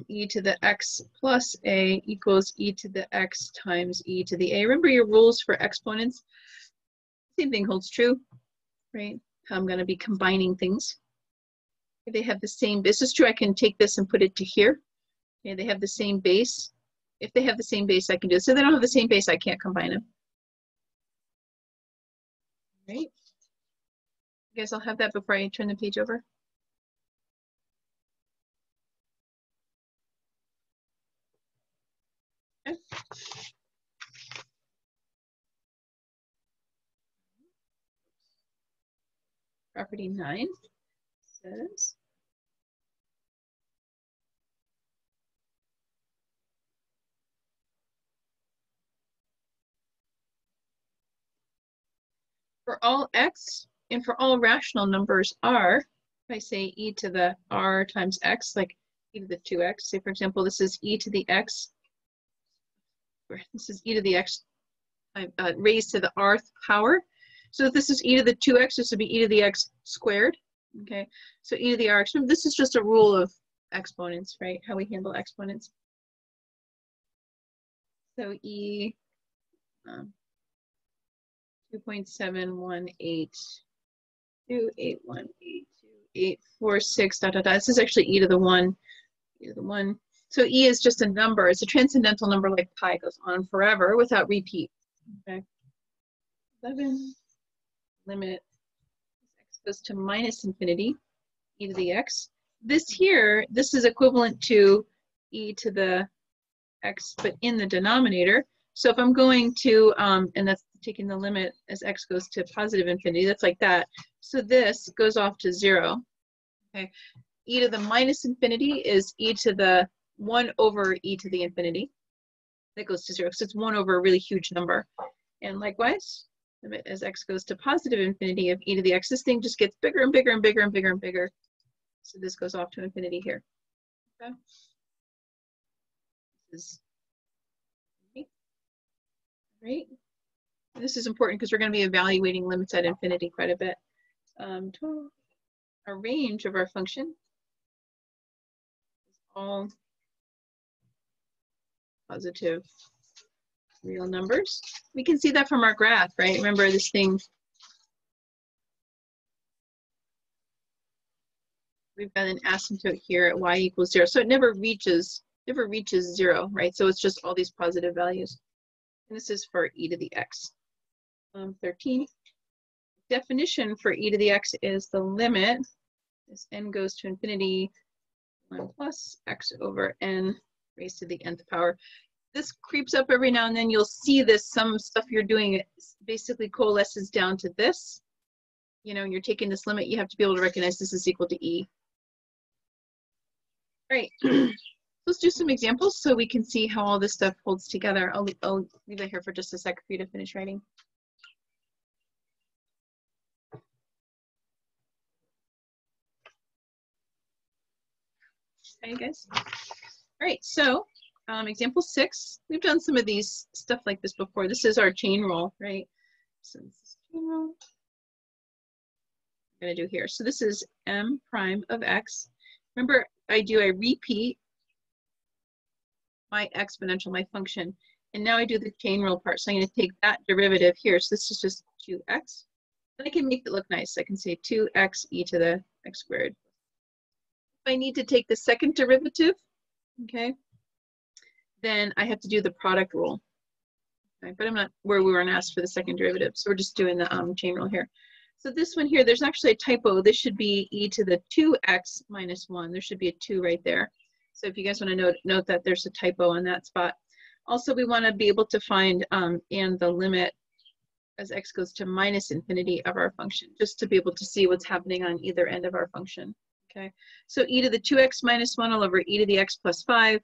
E to the x plus a equals e to the x times e to the a. Remember your rules for exponents? Same thing holds true, right? I'm going to be combining things. If they have the same, this is true, I can take this and put it to here. Okay, they have the same base. If they have the same base, I can do it. So if they don't have the same base, I can't combine them. Right? I guess I'll have that before I turn the page over. Okay. Property 9 says, for all x and for all rational numbers r, if I say e to the r times x, like e to the 2x, say for example, this is e to the x, this is e to the x raised to the rth power. So if this is e to the 2x, this would be e to the x squared. Okay, so e to the r, this is just a rule of exponents, right? How we handle exponents. So e 2.71828182846 dot dot dot. This is actually e to the 1, e to the 1. So e is just a number. It's a transcendental number like pi, goes on forever without repeat. Okay. 11 limit x goes to minus infinity, e to the x. This here, this is equivalent to e to the x, but in the denominator. So if I'm going to, and that's taking the limit as x goes to positive infinity, that's like that. So this goes off to 0. Okay. E to the minus infinity is e to the 1 over e to the infinity. That goes to 0 because it's 1 over a really huge number. And likewise, limit as x goes to positive infinity of e to the x, this thing just gets bigger and bigger and bigger and bigger and bigger. So this goes off to infinity here. Okay. This is right. This is important because we're going to be evaluating limits at infinity quite a bit. Our range of our function is all positive real numbers. We can see that from our graph, right? Remember this thing, we've got an asymptote here at y equals 0. So it never reaches 0, right? So it's just all these positive values. And this is for e to the x. 13. Definition for e to the x is the limit as n goes to infinity 1 plus x over n raised to the nth power. This creeps up every now and then. You'll see this, some stuff you're doing basically coalesces down to this. You know, you're taking this limit, you have to be able to recognize this is equal to e. Right. Let's do some examples so we can see how all this stuff holds together. I'll leave it here for just a sec for you to finish writing. Okay, guys. All right, so example 6. We've done some of these stuff like this before. This is our chain rule, right? So this is chain rule. I'm going to do here. So this is m prime of x. Remember, I repeat my exponential, my function. And now I do the chain rule part. So I'm going to take that derivative here. So this is just 2x. And I can make it look nice. I can say 2x e to the x squared. If I need to take the second derivative, okay, then I have to do the product rule. Okay, but I'm not where we weren't asked for the second derivative. So we're just doing the chain rule here. So this one here, there's actually a typo. This should be e to the 2x minus 1. There should be a 2 right there. So if you guys want to note that there's a typo on that spot. Also, we want to be able to find and the limit as x goes to minus infinity of our function, just to be able to see what's happening on either end of our function. Okay, so e to the 2x minus 1 all over e to the x plus 5.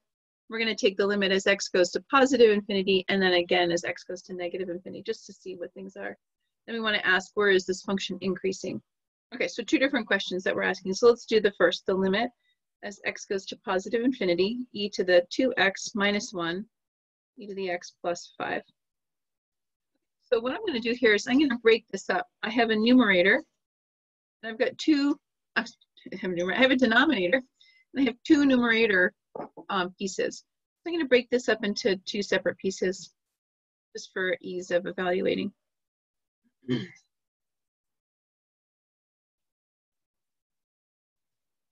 We're going to take the limit as x goes to positive infinity, and then again as x goes to negative infinity, just to see what things are. Then we want to ask, where is this function increasing? Okay, so 2 different questions that we're asking. So let's do the first, the limit as x goes to positive infinity, e to the 2x minus 1, e to the x plus 5. So what I'm going to do here is I'm going to break this up. I have a numerator, and I've got I have a denominator, and I have 2 numerator pieces. So I'm going to break this up into 2 separate pieces, just for ease of evaluating.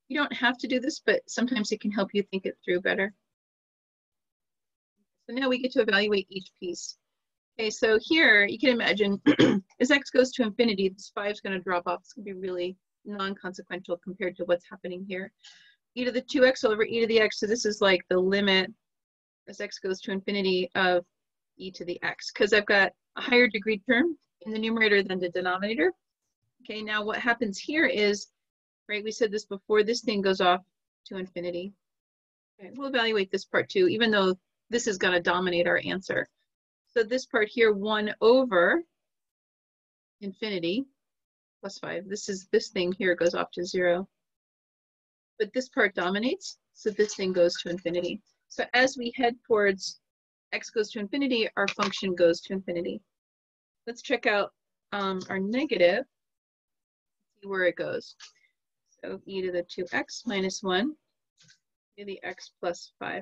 You don't have to do this, but sometimes it can help you think it through better. So now we get to evaluate each piece. Okay, so here you can imagine as x goes to infinity, this 5 is going to drop off. It's going to be really non-consequential compared to what's happening here. E to the 2x over e to the x, so this is like the limit as x goes to infinity of e to the x, because I've got a higher degree term in the numerator than the denominator. Okay, now what happens here is, right, we said this before, this thing goes off to infinity. Okay, we'll evaluate this part too, even though this is going to dominate our answer. So this part here, 1 over infinity plus 5. This thing here goes off to 0. But this part dominates, so this thing goes to infinity. So as we head towards x goes to infinity, our function goes to infinity. Let's check out our negative, see where it goes. So e to the 2x minus 1, e to the x plus 5.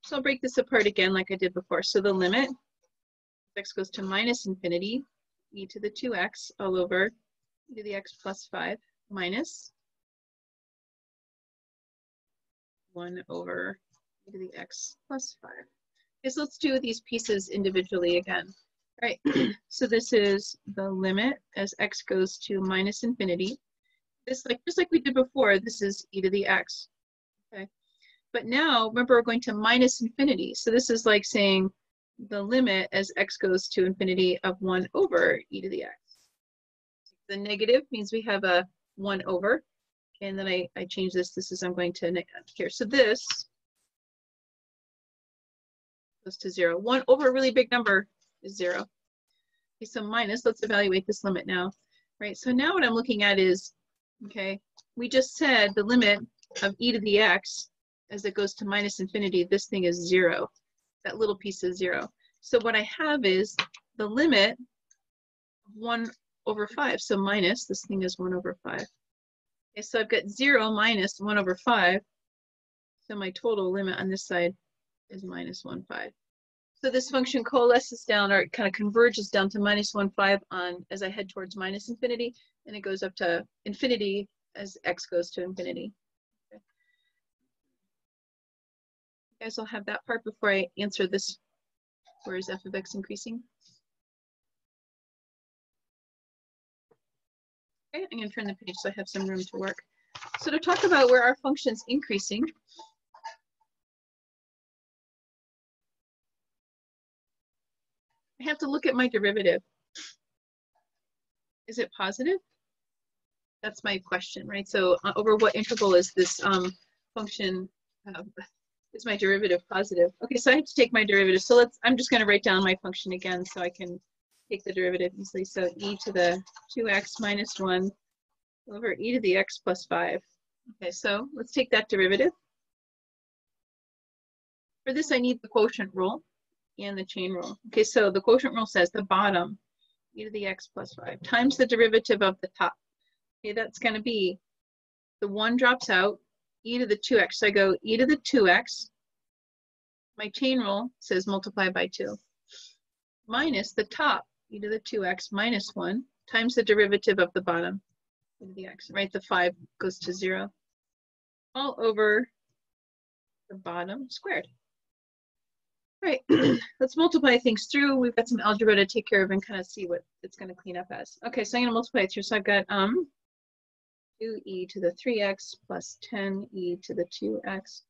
So I'll break this apart again like I did before. So the limit, x goes to minus infinity, e to the 2x all over e to the x plus 5 minus 1 over e to the x plus 5. Okay, so let's do these pieces individually again. All right, so this is the limit as x goes to minus infinity. This, just like we did before, this is e to the x. Okay, but now remember we're going to minus infinity. So this is like saying the limit as x goes to infinity of 1 over e to the x. The negative means we have a 1 over, and then I change this. This is I'm going to here. So this goes to 0. 1 over a really big number is 0. Okay, so minus, let's evaluate this limit now. Right, so now what I'm looking at is, okay, we just said the limit of e to the x as it goes to minus infinity, this thing is 0. That little piece is 0. So what I have is the limit of 1 over 5. So minus, this thing is 1 over 5. Okay, so I've got 0 minus 1 over 5. So my total limit on this side is minus 1, 5. So this function coalesces down, or it kind of converges down to minus 1, 5 on as I head towards minus infinity, and it goes up to infinity as x goes to infinity. Okay. You guys will have that part before I answer this. Where is f of x increasing? Okay, I'm going to turn the page so I have some room to work. So to talk about where our function's increasing, I have to look at my derivative. Is it positive? That's my question, right? So over what interval is this function, is my derivative positive? Okay, so I have to take my derivative. So I'm just going to write down my function again so I can take the derivative easily. So e to the 2x minus 1 over e to the x plus 5. Okay, so let's take that derivative. For this, I need the quotient rule and the chain rule. Okay, so the quotient rule says the bottom, e to the x plus 5, times the derivative of the top. Okay, that's going to be, the 1 drops out, e to the 2x. So I go e to the 2x. My chain rule says multiply by 2. Minus the top, e to the 2x minus 1, times the derivative of the bottom, e to the x. Right, the 5 goes to 0. All over the bottom squared. All right, let's multiply things through. We've got some algebra to take care of and kind of see what it's going to clean up as. Okay, so I'm going to multiply it through. So I've got 2e to the 3x plus 10e to the 2x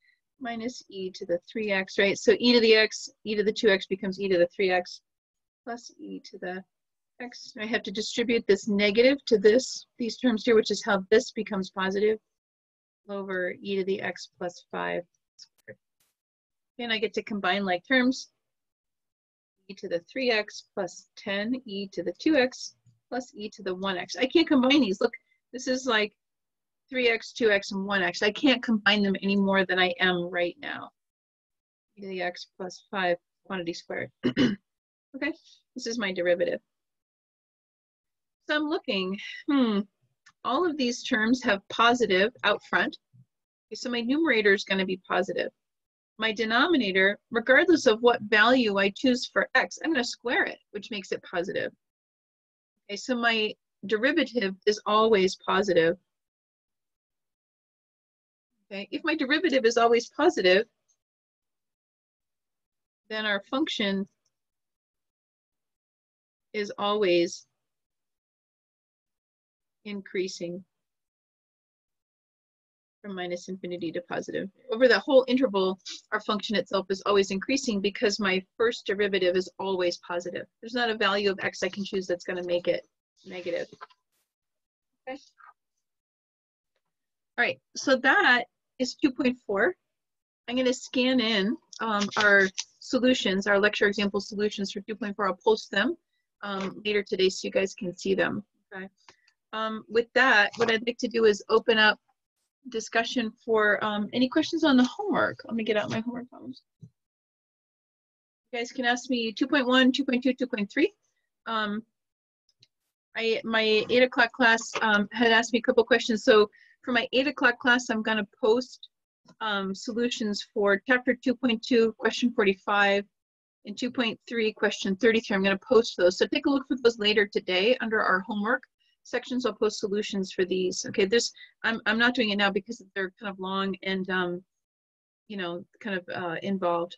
minus e to the 3x, right? So e to the x, e to the 2x becomes e to the 3x plus e to the x. I have to distribute this negative to these terms here, which is how this becomes positive, over e to the x plus 5 squared. And I get to combine like terms, e to the 3x plus 10e to the 2x plus e to the 1x. I can't combine these. Look, this is like 3x, 2x, and 1x. I can't combine them any more than I am right now. E to the x plus 5 quantity squared. Okay, this is my derivative. So I'm looking, all of these terms have positive out front. Okay, so my numerator is going to be positive. My denominator, regardless of what value I choose for x, I'm going to square it, which makes it positive. Okay, so my derivative is always positive. Okay, if my derivative is always positive, then our function is always increasing from minus infinity to positive. Over the whole interval, our function itself is always increasing because my first derivative is always positive. There's not a value of x I can choose that's going to make it negative. Okay. All right, so that is 2.4. I'm going to scan in our solutions, our lecture example solutions for 2.4. I'll post them later today so you guys can see them. Okay. With that, what I'd like to do is open up discussion for any questions on the homework. Let me get out my homework problems. You guys can ask me 2.1, 2.2, 2.3. My 8 o'clock class had asked me a couple questions. So for my 8 o'clock class, I'm going to post solutions for chapter 2.2, question 45, and 2.3, question 33. I'm going to post those. So take a look for those later today under our homework sections. I'll post solutions for these. Okay, this I'm not doing it now because they're kind of long and you know, kind of involved.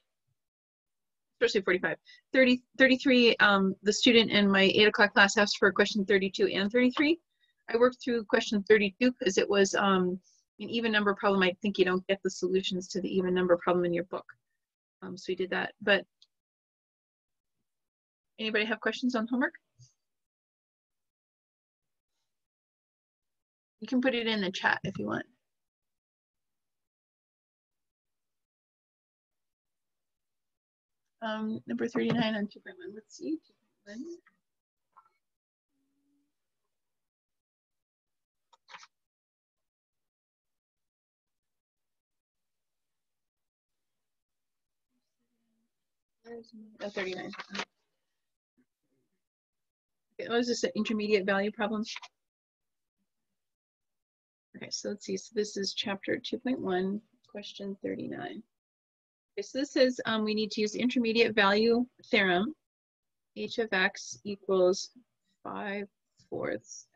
Especially 45. 33, the student in my 8 o'clock class asked for question 32 and 33. I worked through question 32 because it was an even number problem. I think you don't get the solutions to the even number problem in your book. So we did that. But anybody have questions on homework? You can put it in the chat if you want. Number 39 on 2.1. Let's see. 2.1. Oh, 39. Okay, was this an intermediate value problem? Okay, so let's see. So this is chapter 2.1, question 39. Okay, so this says we need to use the intermediate value theorem. H of x equals 5/4 x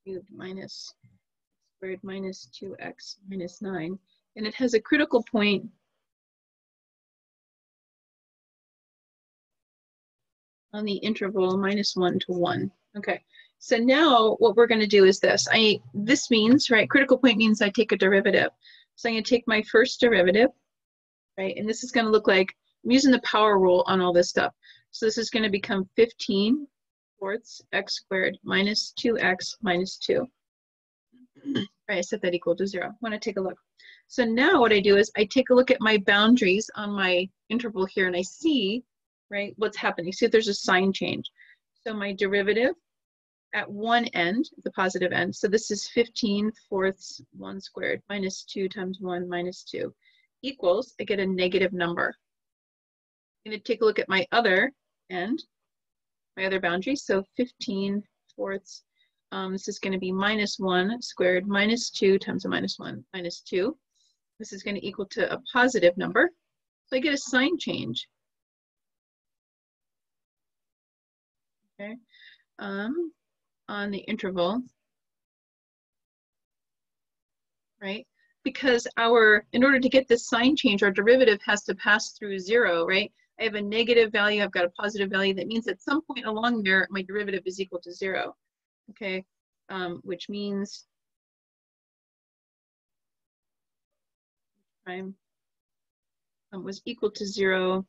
cubed minus x squared minus 2x minus 9. And it has a critical point on the interval -1 to 1. Okay, so now what we're going to do is this. This means, right, critical point means I take a derivative. So I'm going to take my first derivative, right, and this is going to look like, I'm using the power rule on all this stuff. So this is going to become 15/4 x squared minus 2x minus 2. Right, I set that equal to 0. I want to take a look. So now what I do is I take a look at my boundaries on my interval here and I see, right, what's happening. See if there's a sign change. So my derivative at one end, the positive end, so this is 15/4 1 squared minus 2 times 1 minus 2 equals, I get a negative number. I'm going to take a look at my other end, my other boundary. So 15/4, this is going to be -1 squared minus 2 times a -1 minus 2. This is going to equal to a positive number. So I get a sign change. Okay, on the interval, right? Because in order to get this sign change, our derivative has to pass through 0, right? I have a negative value, I've got a positive value. That means at some point along there, my derivative is equal to 0, okay? Which means prime was equal to 0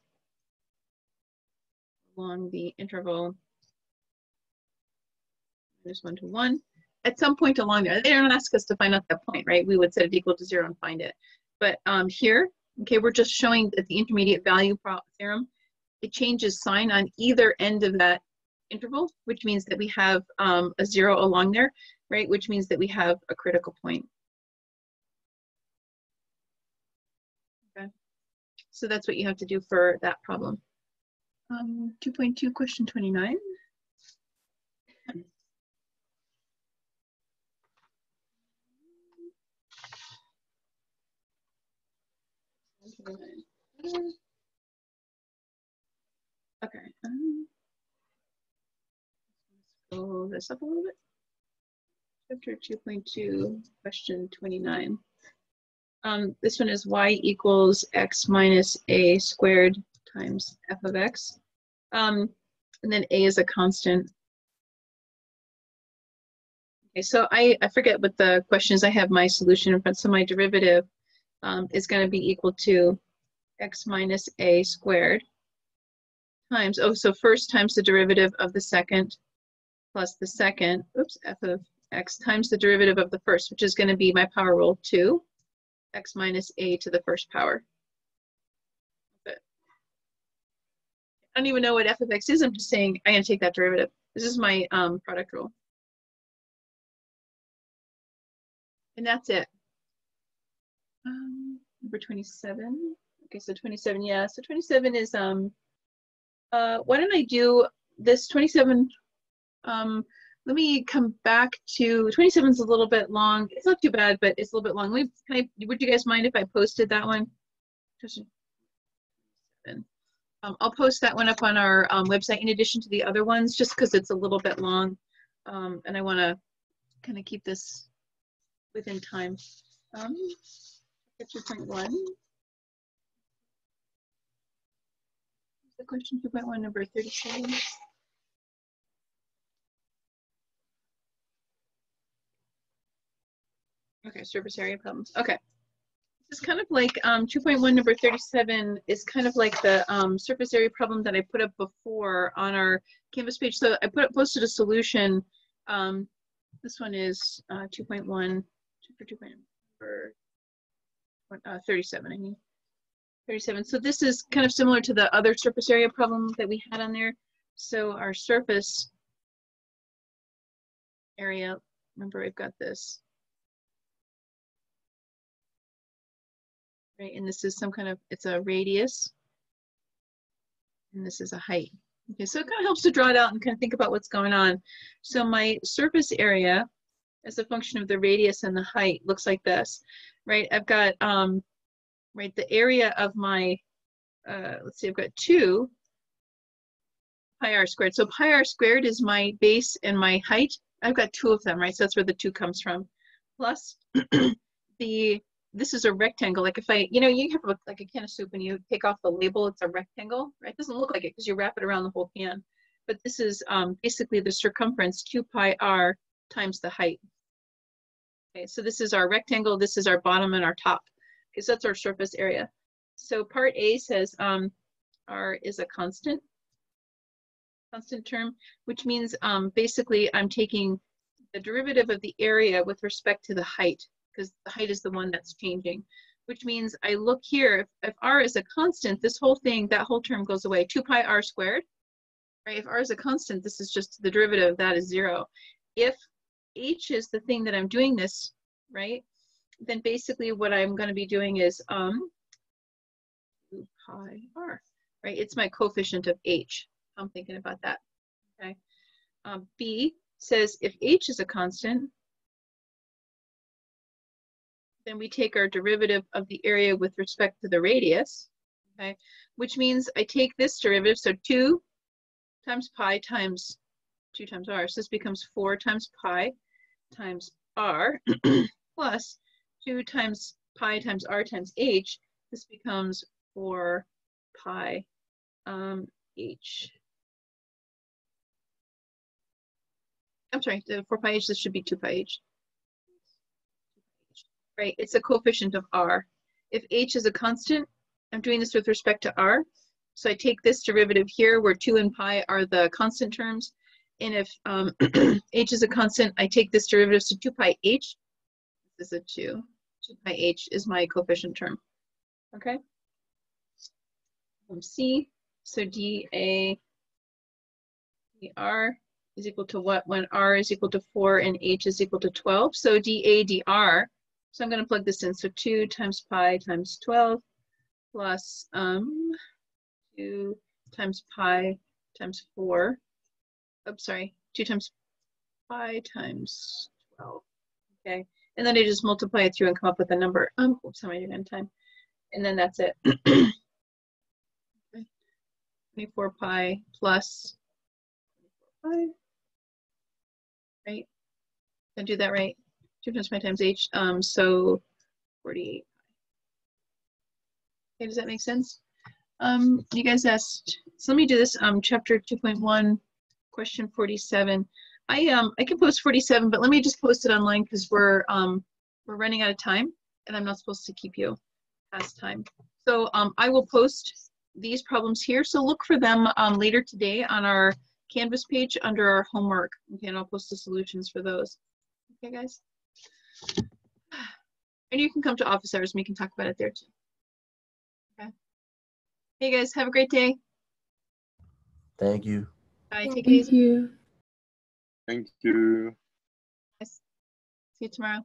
along the interval -1 to 1. At some point along there, they don't ask us to find out that point, right? We would set it equal to 0 and find it. But here, okay, we're just showing that the intermediate value theorem, it changes sign on either end of that interval, which means that we have a 0 along there, right? Which means that we have a critical point. Okay, so that's what you have to do for that problem. 2.2, question 29. Okay, let's scroll this up a little bit. Chapter 2.2, question 29. This one is y equals x minus a squared times f of x. And then a is a constant. Okay, so I forget what the question is. I have my solution in front. So my derivative is going to be equal to x minus a squared times, so first times the derivative of the second plus the second, f of x times the derivative of the first, which is going to be my power rule 2, x minus a to the first power. But I don't even know what f of x is. I'm just saying I'm going to take that derivative. This is my product rule. And that's it. Number 27. Okay, so 27, yeah. So 27 is, why don't I do this 27, let me come back to, 27 is a little bit long. It's not too bad, but it's a little bit long. Would you guys mind if I posted that one? I'll post that one up on our website in addition to the other ones, just because it's a little bit long. And I want to kind of keep this within time. 2.1. The question 2.1, number 37. Okay, surface area problems. Okay. This is kind of like 2.1, number 37 is kind of like the surface area problem that I put up before on our Canvas page. So I posted a solution. This one is 2.1, for 37, I mean. 37. So this is kind of similar to the other surface area problem that we had on there. So our surface area, remember I've got this. Right, and this is some kind of, it's a radius. And this is a height. Okay, so it kind of helps to draw it out and kind of think about what's going on. So my surface area as a function of the radius and the height looks like this, right? I've got, right, the area of my, let's see, I've got 2 pi r squared. So pi r squared is my base and my height. I've got 2 of them, right? So that's where the 2 comes from. Plus this is a rectangle. Like if I, you have like a can of soup and you take off the label, it's a rectangle, right? It doesn't look like it because you wrap it around the whole can. But this is basically the circumference, 2 pi r times the height. Okay, so this is our rectangle, this is our bottom and our top. Okay, so that's our surface area. So part A says r is a constant term, which means basically I'm taking the derivative of the area with respect to the height, because the height is the one that's changing, which means I look here, if r is a constant, this whole thing, that whole term goes away, 2 pi r squared, right? If r is a constant, this is just the derivative of that is 0. If h is the thing that I'm doing this, right, then basically what I'm going to be doing is 2 pi r, right? It's my coefficient of h. I'm thinking about that, okay? B says if h is a constant, then we take our derivative of the area with respect to the radius, okay? Which means I take this derivative, so 2 times pi times 2 times r. So this becomes 4 times pi times r plus 2 times pi times r times h. This becomes 4 pi h. I'm sorry, the 4 pi h, this should be 2 pi h. Right, it's a coefficient of r. If h is a constant, I'm doing this with respect to r. So I take this derivative here where 2 and pi are the constant terms. And if h is a constant, I take this derivative, so 2 pi h. This is a 2. 2 pi h is my coefficient term. Okay? C, so dA dr is equal to what when r is equal to 4 and h is equal to 12? So dA dr, so I'm going to plug this in. So 2 times pi times 12 plus 2 times pi times 4. Oops, sorry, 2 times pi times 12. Okay, and then I just multiply it through and come up with a number. Oops, how am I doing on time? And then that's it. Okay. 24 pi plus 24 pi. Right? Did I do that right? 2 times pi times h. So 48. Okay, does that make sense? You guys asked, so let me do this, chapter 2.1, question 47. I can post 47, but let me just post it online because we're running out of time and I'm not supposed to keep you past time. So I will post these problems here. So look for them later today on our Canvas page under our homework. Okay, and I'll post the solutions for those. Okay, guys? And you can come to office hours and we can talk about it there too. Okay. Hey guys, have a great day. Thank you. Bye. Take it easy. Thank you. See you tomorrow.